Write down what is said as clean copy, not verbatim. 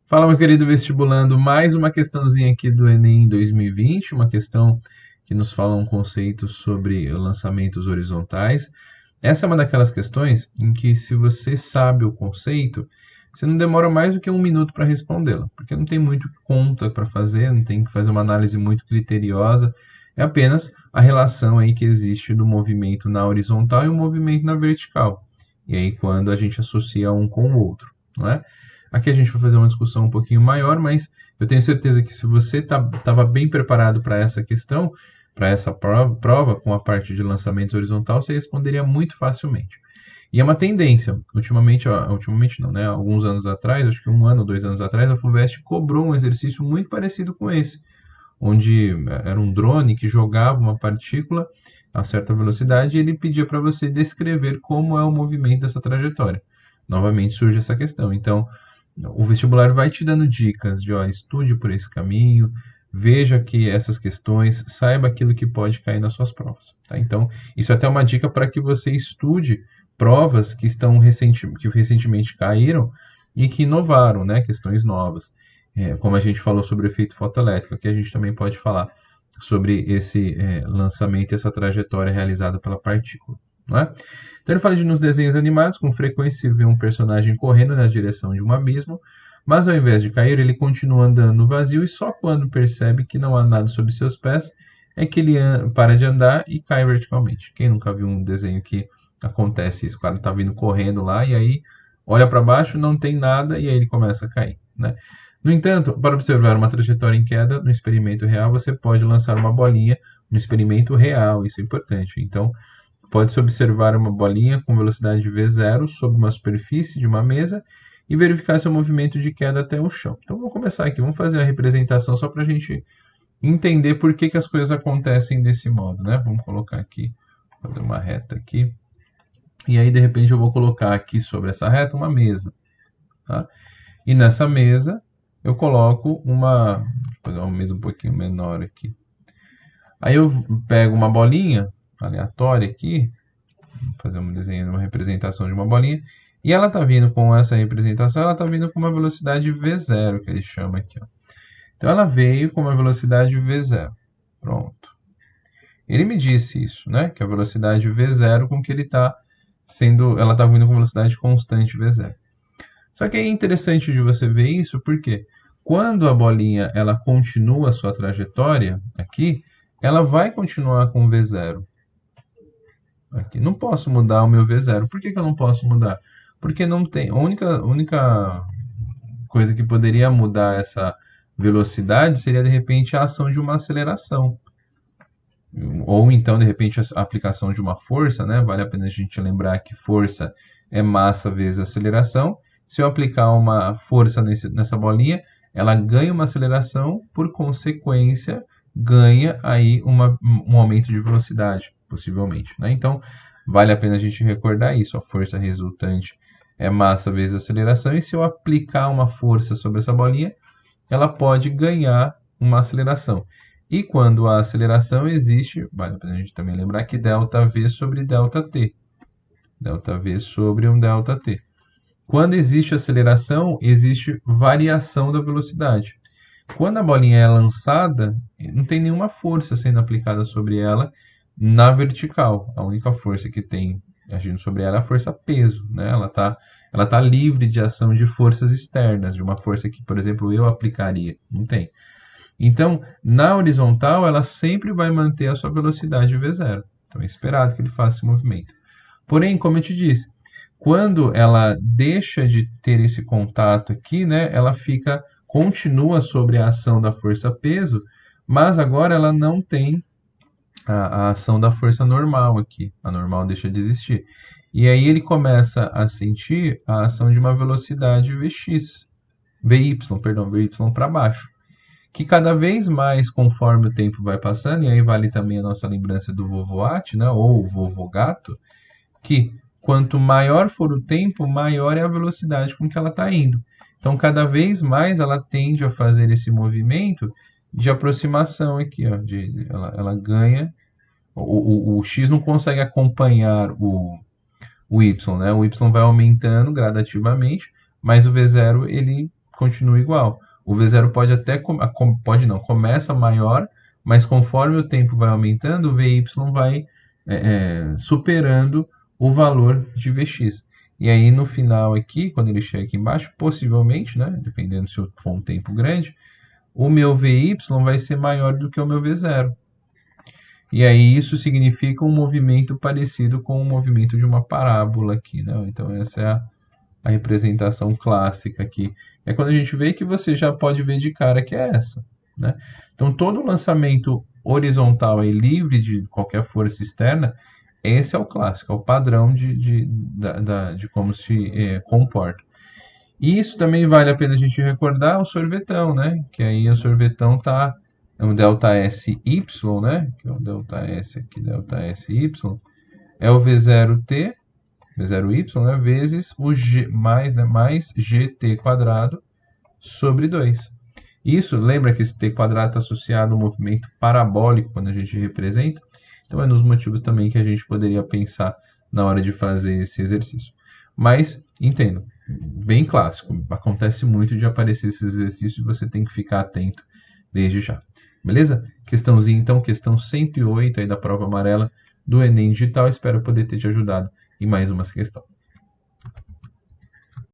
Fala, meu querido vestibulando, mais uma questãozinha aqui do Enem 2020, uma questão que nos fala um conceito sobre lançamentos horizontais. Essa é uma daquelas questões em que, se você sabe o conceito, você não demora mais do que 1 minuto para respondê-la, porque não tem muito conta para fazer, não tem que fazer uma análise muito criteriosa, é apenas a relação aí que existe do movimento na horizontal e o movimento na vertical. E aí, quando a gente associa um com o outro, não é? Aqui a gente vai fazer uma discussão um pouquinho maior, mas eu tenho certeza que se você estava bem preparado para essa questão, para essa prova, com a parte de lançamentos horizontal, você responderia muito facilmente. E é uma tendência. Ultimamente não, né? Alguns anos atrás, acho que 1 ano, 2 anos atrás, a FUVEST cobrou um exercício muito parecido com esse, onde era um drone que jogava uma partícula a certa velocidade e ele pedia para você descrever como é o movimento dessa trajetória. Novamente surge essa questão. Então, o vestibular vai te dando dicas de, ó, estude por esse caminho, veja que essas questões, saiba aquilo que pode cair nas suas provas, tá? Então, isso é até uma dica para que você estude provas que recentemente caíram e que inovaram, né? Questões novas. Como a gente falou sobre o efeito fotoelétrico, aqui a gente também pode falar sobre esse lançamento e essa trajetória realizada pela partícula, não é? Então ele fala de nos desenhos animados, com frequência se vê um personagem correndo na direção de um abismo, mas ao invés de cair, ele continua andando no vazio e só quando percebe que não há nada sob seus pés é que ele para de andar e cai verticalmente. Quem nunca viu um desenho que acontece isso? O cara tá vindo correndo lá e aí olha para baixo, não tem nada e aí ele começa a cair, né? No entanto, para observar uma trajetória em queda no experimento real, você pode lançar uma bolinha no experimento real, isso é importante. Então, pode-se observar uma bolinha com velocidade v0 sobre uma superfície de uma mesa e verificar seu movimento de queda até o chão. Então vamos começar aqui, vamos fazer a representação só para a gente entender por que as coisas acontecem desse modo, né? Vamos colocar aqui, fazer uma reta aqui. E aí, de repente, eu vou colocar aqui sobre essa reta uma mesa. Tá? E nessa mesa, eu coloco uma... Vou fazer uma mesa um pouquinho menor aqui. Aí eu pego uma bolinha aleatória aqui, vou fazer um desenho, uma representação de uma bolinha, e ela está vindo com essa representação, ela está vindo com uma velocidade v0, que ele chama aqui. Ó. Então ela veio com uma velocidade v0. Pronto. Ele me disse isso, né? Que a velocidade v0 com que ele está sendo, ela está vindo com velocidade constante v0. Só que é interessante de você ver isso, porque quando a bolinha ela continua a sua trajetória aqui, ela vai continuar com v0. Aqui. Não posso mudar o meu v0. Por que eu não posso mudar? Porque não tem. A única coisa que poderia mudar essa velocidade seria, de repente, a ação de uma aceleração. Ou então, de repente, a aplicação de uma força, né? Vale a pena a gente lembrar que força é massa vezes aceleração. Se eu aplicar uma força nessa bolinha, ela ganha uma aceleração, por consequência, ganha aí um aumento de velocidade, possivelmente, né? Então, vale a pena a gente recordar isso. A força resultante é massa vezes aceleração, e se eu aplicar uma força sobre essa bolinha, ela pode ganhar uma aceleração. E quando a aceleração existe, vale a pena a gente também lembrar que ΔV sobre ΔT. ΔV sobre um ΔT. Quando existe aceleração, existe variação da velocidade. Quando a bolinha é lançada, não tem nenhuma força sendo aplicada sobre ela na vertical. A única força que tem agindo sobre ela é a força peso, né? Ela tá livre de ação de forças externas, de uma força que, por exemplo, eu aplicaria. Não tem. Então, na horizontal, ela sempre vai manter a sua velocidade v0. Então, é esperado que ele faça esse movimento. Porém, como eu te disse, quando ela deixa de ter esse contato aqui, né, ela continua sobre a ação da força-peso, mas agora ela não tem a ação da força normal aqui. A normal deixa de existir. E aí ele começa a sentir a ação de uma velocidade VY para baixo. Que cada vez mais, conforme o tempo vai passando, e aí vale também a nossa lembrança do vovoate, né, ou o vovogato, que quanto maior for o tempo, maior é a velocidade com que ela está indo. Então, cada vez mais ela tende a fazer esse movimento de aproximação aqui. Ó, ela ganha. O X não consegue acompanhar o Y, né? O Y vai aumentando gradativamente, mas o V0 ele continua igual. O V0 pode até, pode não, começa maior, mas conforme o tempo vai aumentando, o VY vai superando o valor de Vx. E aí no final aqui, quando ele chega aqui embaixo, possivelmente, né, dependendo se for um tempo grande, o meu Vy vai ser maior do que o meu V0. E aí isso significa um movimento parecido com o movimento de uma parábola aqui, né? Então essa é a representação clássica aqui. É quando a gente vê que você já pode ver de cara que é essa, né? Então todo lançamento horizontal e livre de qualquer força externa, esse é o clássico, é o padrão de como se comporta. E isso também vale a pena a gente recordar o sorvetão, né? Que aí o sorvetão tá um delta SY, né? Que é o delta S aqui, delta SY, é o V0T, V0Y, né? Vezes o G mais, né? Mais GT quadrado sobre 2. Isso, lembra que esse T quadrado está associado ao movimento parabólico quando a gente representa? Então é nos motivos também que a gente poderia pensar na hora de fazer esse exercício. Mas, entendo, bem clássico, acontece muito de aparecer esses exercícios e você tem que ficar atento desde já. Beleza? Questãozinha, então, questão 108 aí da prova amarela do Enem Digital. Espero poder ter te ajudado em mais uma questão.